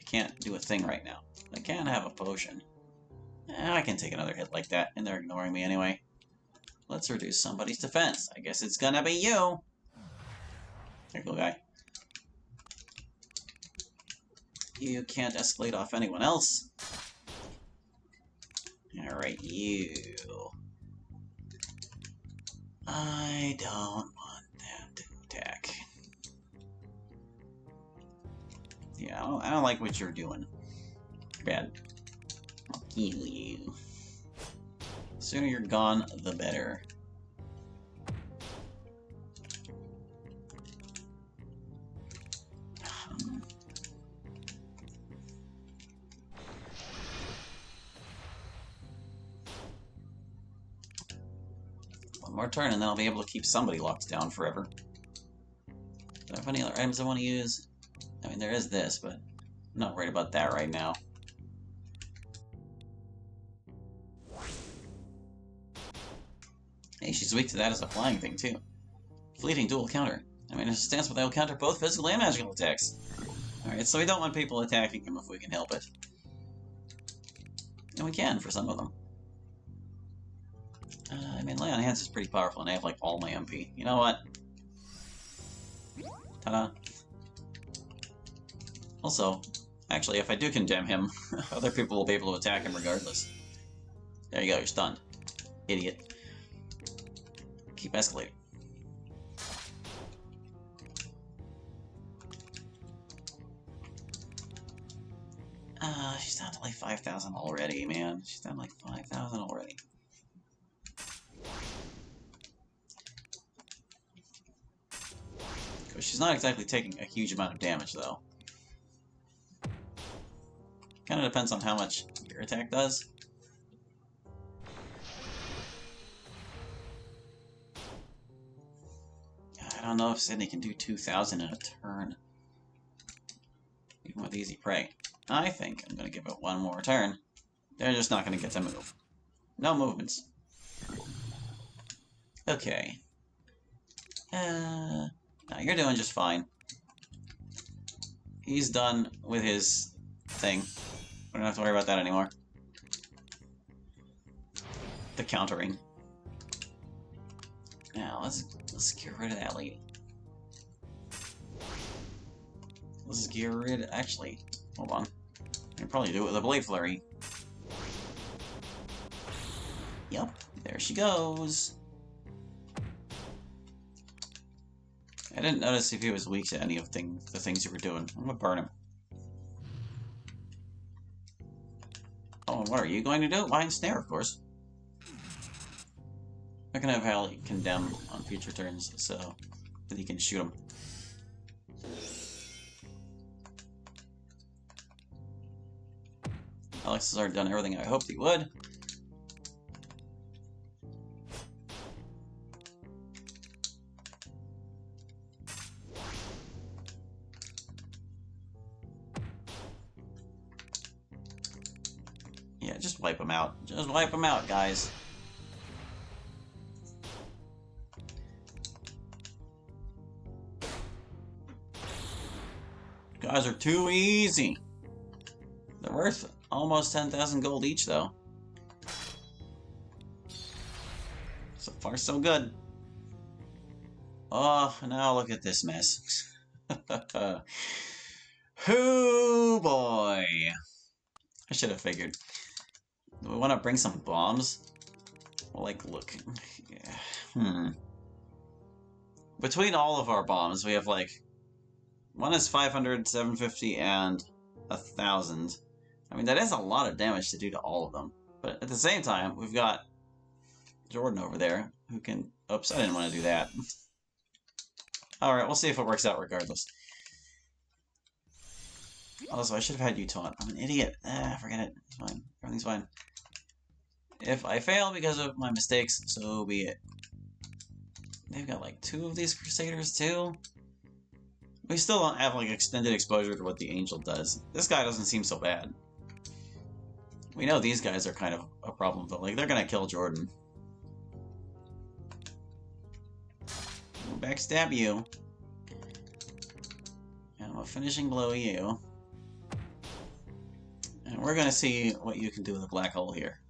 can't do a thing right now. I can have a potion. I can take another hit like that, and they're ignoring me anyway. Let's reduce somebody's defense. I guess it's gonna be you. There you go, guy. You can't escalate off anyone else. Alright, you. I don't want them to attack. Yeah, I don't like what you're doing. Bad. I'll kill you. The sooner you're gone, the better. One more turn and then I'll be able to keep somebody locked down forever. Do I have any other items I want to use? I mean, there is this, but I'm not worried about that right now. Hey, she's weak to that as a flying thing, too. Fleeting dual counter. I mean, his stance will counter both physical and magical attacks. Alright, so we don't want people attacking him if we can help it. And we can, for some of them. I mean, Lay on Hands is pretty powerful, and I have, like, all my MP. You know what? Ta-da. Also, actually, if I do condemn him, other people will be able to attack him regardless. There you go, you're stunned. Idiot. Keep escalating. She's down to like 5,000 already, man. She's down to like 5,000 already. She's not exactly taking a huge amount of damage, though. Kind of depends on how much your attack does. I don't know if Sydney can do 2,000 in a turn. Even with easy prey. I think I'm going to give it one more turn. They're just not going to get to move. No movements. Okay. No, you're doing just fine. He's done with his thing. We don't have to worry about that anymore. The countering. Now, let's get rid of that lady. Let's get rid of... Actually, hold on. I can probably do it with a Blade Flurry. Yup, there she goes. I didn't notice if he was weak to any of the things you were doing. I'm gonna burn him. Oh, what are you going to do? Lion Snare, of course. I can have Hallie condemn on future turns, so that he can shoot him. Alex has already done everything I hoped he would. Yeah, just wipe him out. Just wipe him out, guys. Guys are too easy. They're worth almost 10,000 gold each, though. So far, so good. Oh, now look at this mess. Oh boy. I should have figured. Do we want to bring some bombs? Well, like, look. Yeah. Between all of our bombs, we have, like... One is 500, 750, and 1,000. I mean, that is a lot of damage to do to all of them. But at the same time, we've got Jordan over there, who can... Oops, I didn't want to do that. Alright, we'll see if it works out regardless. Also, I should have had you taunt. I'm an idiot. Forget it. It's fine. Everything's fine. If I fail because of my mistakes, so be it. They've got like 2 of these Crusaders, too? We still don't have like extended exposure to what the Angel does. This guy doesn't seem so bad. We know these guys are kind of a problem, though. Like, they're gonna kill Jordan. We'll backstab you. And we'll finishing blow you. we're gonna see what you can do with a black hole here.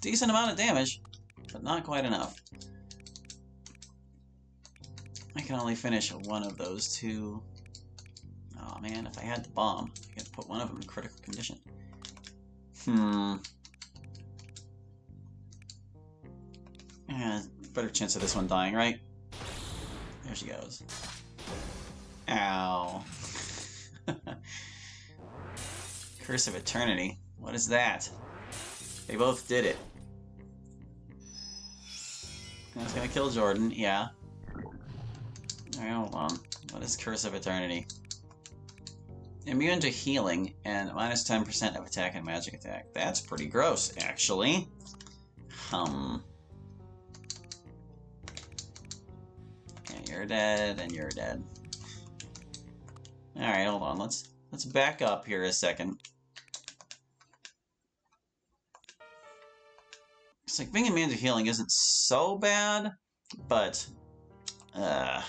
Decent amount of damage, but not quite enough. I can only finish one of those two. Oh man, if I had the bomb, I could put one of them in critical condition. Yeah, better chance of this one dying, right? There she goes. Ow. Curse of Eternity. What is that? They both did it. That's gonna kill Jordan, yeah. Alright, hold on. What is Curse of Eternity? Immune to healing and minus 10% of attack and magic attack. That's pretty gross, actually. And you're dead, and you're dead. Alright, hold on. Let's back up here a second. It's like being immune to healing isn't so bad, but I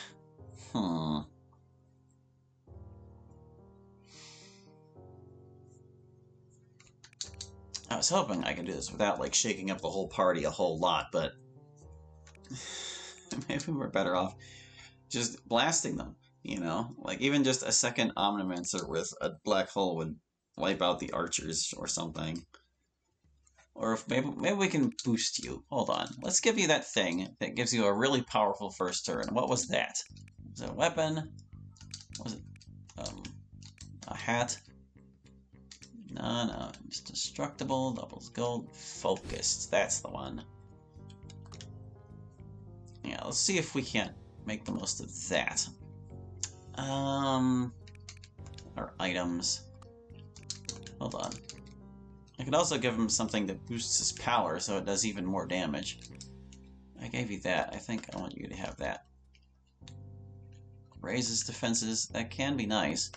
was hoping I could do this without like shaking up the whole party a whole lot, but maybe we're better off just blasting them, you know? Like even just a second Omnimancer with a black hole would wipe out the archers or something. Or if maybe we can boost you. Hold on. Let's give you that thing that gives you a really powerful first turn. What was that? Was it a weapon? Was it a hat? No. It's destructible, doubles gold, focused. That's the one. Yeah, let's see if we can't make the most of that. Our items. Hold on. I could also give him something that boosts his power so it does even more damage. I gave you that. I think I want you to have that. Raises defenses. That can be nice.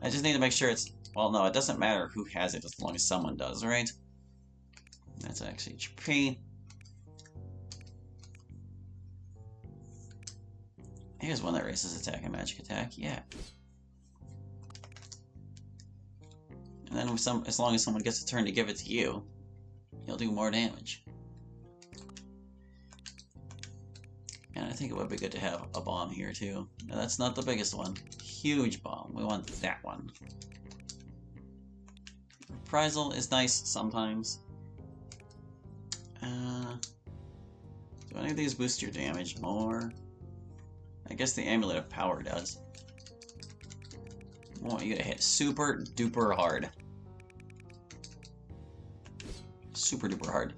I just need to make sure it's... Well, no, it doesn't matter who has it as long as someone does, right? That's actually HP. Here's one that raises attack and magic attack. Yeah. And then as long as someone gets a turn to give it to you, you'll do more damage. And I think it would be good to have a bomb here too. Now, that's not the biggest one. Huge bomb. We want that one. Reprisal is nice sometimes. Do any of these boost your damage more? I guess the Amulet of Power does. I want you to hit super duper hard. Super duper hard.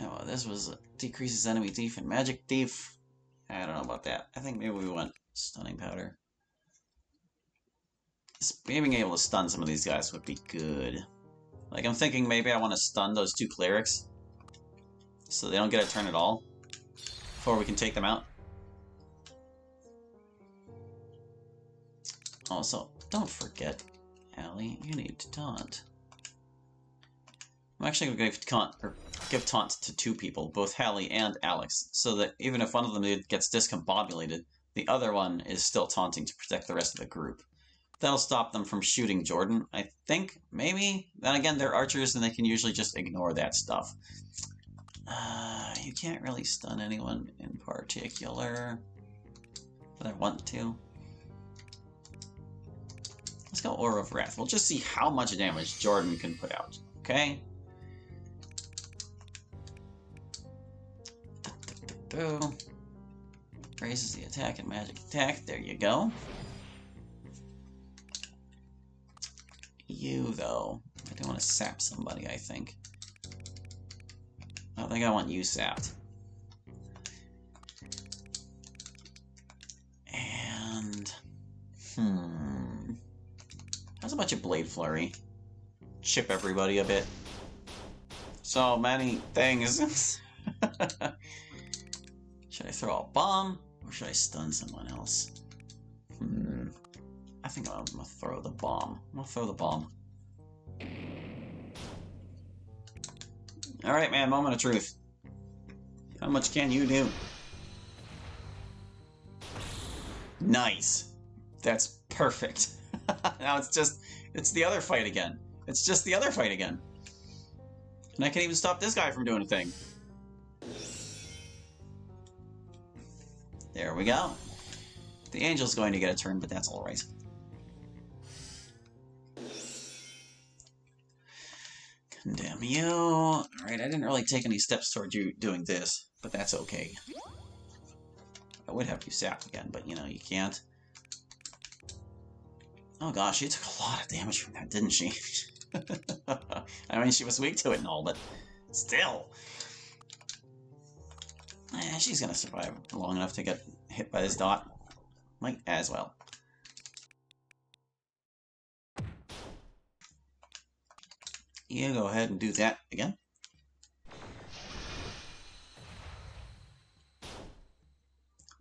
Oh, this was decreases enemy thief and magic thief. I don't know about that. I think maybe we want stunning powder. Being able to stun some of these guys would be good. Like I'm thinking maybe I want to stun those two clerics so they don't get a turn at all before we can take them out. Also, don't forget, Allie, you need to taunt. I'm actually going to give taunt to two people, both Hallie and Alex, so that even if one of them gets discombobulated, the other one is still taunting to protect the rest of the group. That'll stop them from shooting Jordan, I think, maybe? Then again, they're archers and they can usually just ignore that stuff. You can't really stun anyone in particular, but I want to. Let's go Aura of Wrath. We'll just see how much damage Jordan can put out, okay? Raises the attack and magic attack. There you go. You, though. I do want to sap somebody, I think. I think I want you sapped. And... How's about your Blade Flurry? Chip everybody a bit. So many things. Should I throw a bomb? Or should I stun someone else? I think I'm gonna throw the bomb. I'm gonna throw the bomb. Alright, man, moment of truth. How much can you do? Nice. That's perfect. Now it's the other fight again. It's just the other fight again. And I can't even stop this guy from doing a thing. There we go. The angel's going to get a turn, but that's alright. Condemn you. Alright, I didn't really take any steps toward you doing this, but that's okay. I would have you sap again, but you know, you can't. Oh gosh, she took a lot of damage from that, didn't she? I mean, she was weak to it and all, but still. She's gonna survive long enough to get hit by this dot. Might as well. You go ahead and do that again.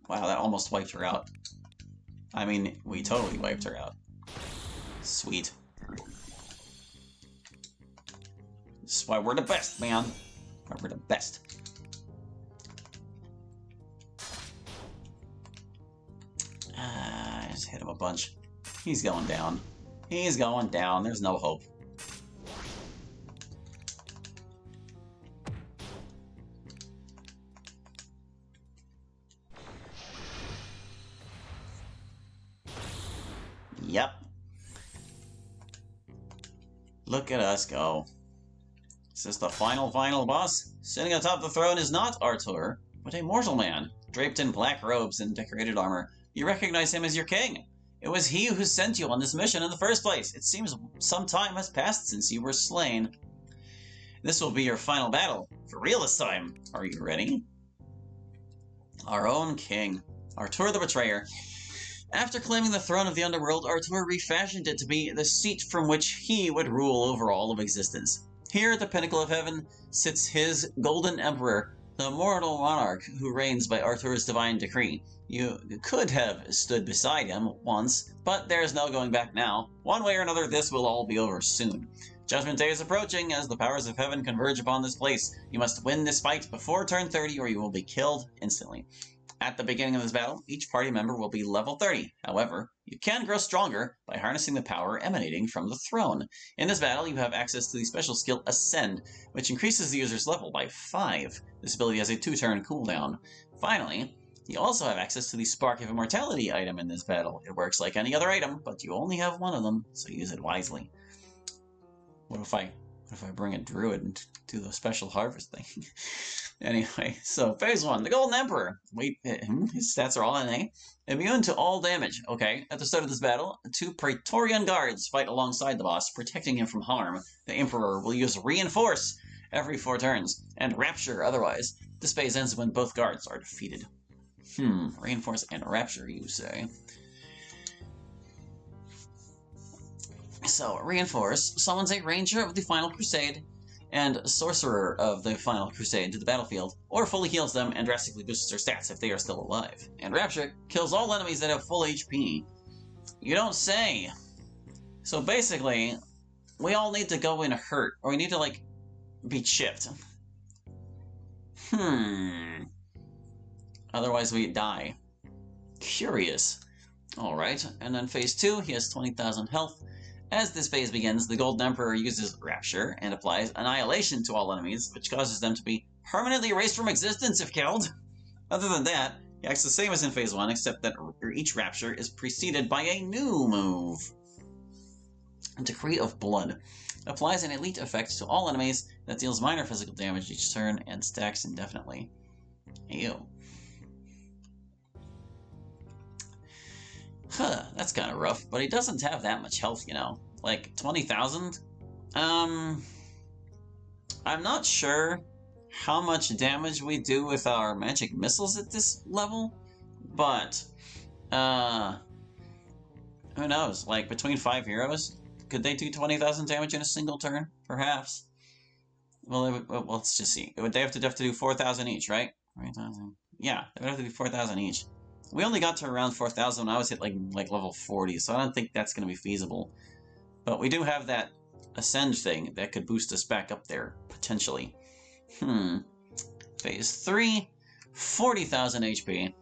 Wow, that almost wiped her out. I mean, we totally wiped her out. Sweet. This is why we're the best, man. Why we're the best. Just hit him a bunch. He's going down. He's going down. There's no hope. Yep. Look at us go. Is this the final boss? Sitting atop the throne is not Artur, but a mortal man, draped in black robes and decorated armor. You recognize him as your king. It was he who sent you on this mission in the first place. It seems some time has passed since you were slain. This will be your final battle, for real this time. Are you ready? Our own king, Artur the Betrayer. After claiming the throne of the underworld, Artur refashioned it to be the seat from which he would rule over all of existence. Here at the pinnacle of heaven sits his golden emperor, the mortal monarch who reigns by Artur's divine decree. You could have stood beside him once, but there's no going back now. One way or another, this will all be over soon. Judgment Day is approaching as the powers of heaven converge upon this place. You must win this fight before turn 30 or you will be killed instantly. At the beginning of this battle, each party member will be level 30. However, you can grow stronger by harnessing the power emanating from the throne. In this battle, you have access to the special skill Ascend, which increases the user's level by 5. This ability has a 2-turn cooldown. Finally, you also have access to the Spark of Immortality item in this battle. It works like any other item, but you only have one of them, so use it wisely. What if I bring a druid and do the special harvest thing? Anyway, so phase 1, the Golden Emperor. His stats are all NA. Immune to all damage. Okay, at the start of this battle, 2 Praetorian guards fight alongside the boss, protecting him from harm. The Emperor will use Reinforce every 4 turns, and Rapture otherwise. This phase ends when both guards are defeated. Reinforce and Rapture, you say? So, Reinforce summons a Ranger of the Final Crusade and Sorcerer of the Final Crusade to the battlefield, or fully heals them and drastically boosts their stats if they are still alive. And Rapture kills all enemies that have full HP. You don't say! So basically, we all need to go in hurt, or we need to, like, be chipped. Otherwise we die. Curious. Alright, and then phase 2, he has 20,000 health. As this phase begins, the Golden Emperor uses Rapture and applies Annihilation to all enemies, which causes them to be permanently erased from existence if killed. Other than that, he acts the same as in phase 1, except that each Rapture is preceded by a new move. Decree of Blood applies an elite effect to all enemies that deals minor physical damage each turn and stacks indefinitely. Ew. That's kind of rough, but he doesn't have that much health, you know. Like, 20,000? I'm not sure how much damage we do with our magic missiles at this level, but, who knows? Like, between 5 heroes, could they do 20,000 damage in a single turn? Perhaps. Well, let's just see. They have to do 4,000 each, right? 3,000. Yeah, they would have to do 4,000 each. We only got to around 4,000 when I was at like level 40, so I don't think that's going to be feasible. But we do have that Ascend thing that could boost us back up there, potentially. Phase 3, 40,000 HP,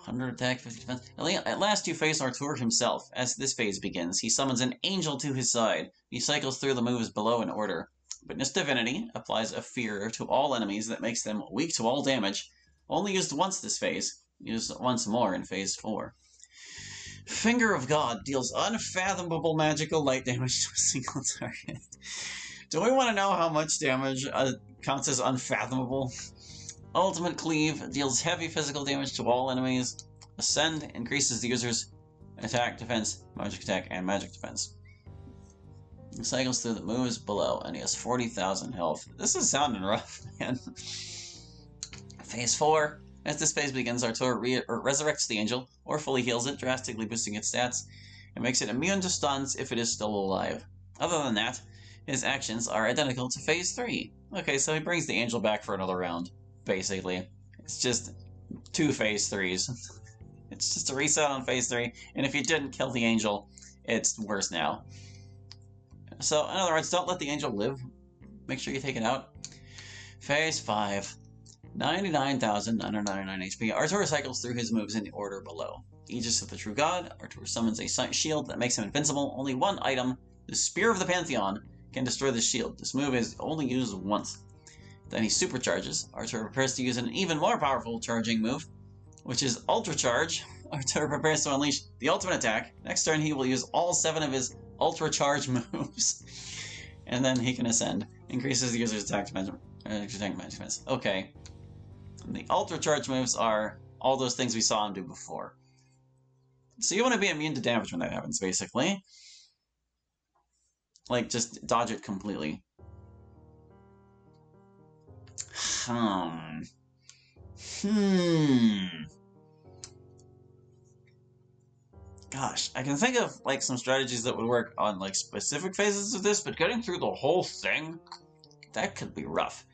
100 attack, 50 defense. At last you face Artur himself. As this phase begins, he summons an angel to his side. He cycles through the moves below in order. Witness Divinity applies a fear to all enemies that makes them weak to all damage. Only used once this phase. Used once more in phase 4. Finger of God deals unfathomable magical light damage to a single target. Do we want to know how much damage counts as unfathomable? Ultimate Cleave deals heavy physical damage to all enemies. Ascend increases the user's attack, defense, magic attack, and magic defense. He cycles through the moves below, and he has 40,000 health. This is sounding rough, man. Phase 4. As this phase begins, Artur resurrects the angel, or fully heals it, drastically boosting its stats. It makes it immune to stuns if it is still alive. Other than that, his actions are identical to phase 3. Okay, so he brings the angel back for another round. Basically, it's just 2 phase 3s. It's just a reset on phase 3, and if you didn't kill the angel, it's worse now. So, in other words, don't let the angel live. Make sure you take it out. Phase 5. 99,999 HP. Artur cycles through his moves in the order below. Aegis of the True God. Artur summons a shield that makes him invincible. Only one item, the Spear of the Pantheon, can destroy the shield. This move is only used once. Then he supercharges. Artur prepares to use an even more powerful charging move, which is Ultra Charge. Artur prepares to unleash the ultimate attack. Next turn, he will use all 7 of his Ultra Charge moves. And then he can ascend. Increases the user's attack defense. Okay. And the Ultra Charge moves are all those things we saw him do before. So you want to be immune to damage when that happens, basically. Like, just dodge it completely. Gosh, I can think of, like, some strategies that would work on, like, specific phases of this, but getting through the whole thing, that could be rough.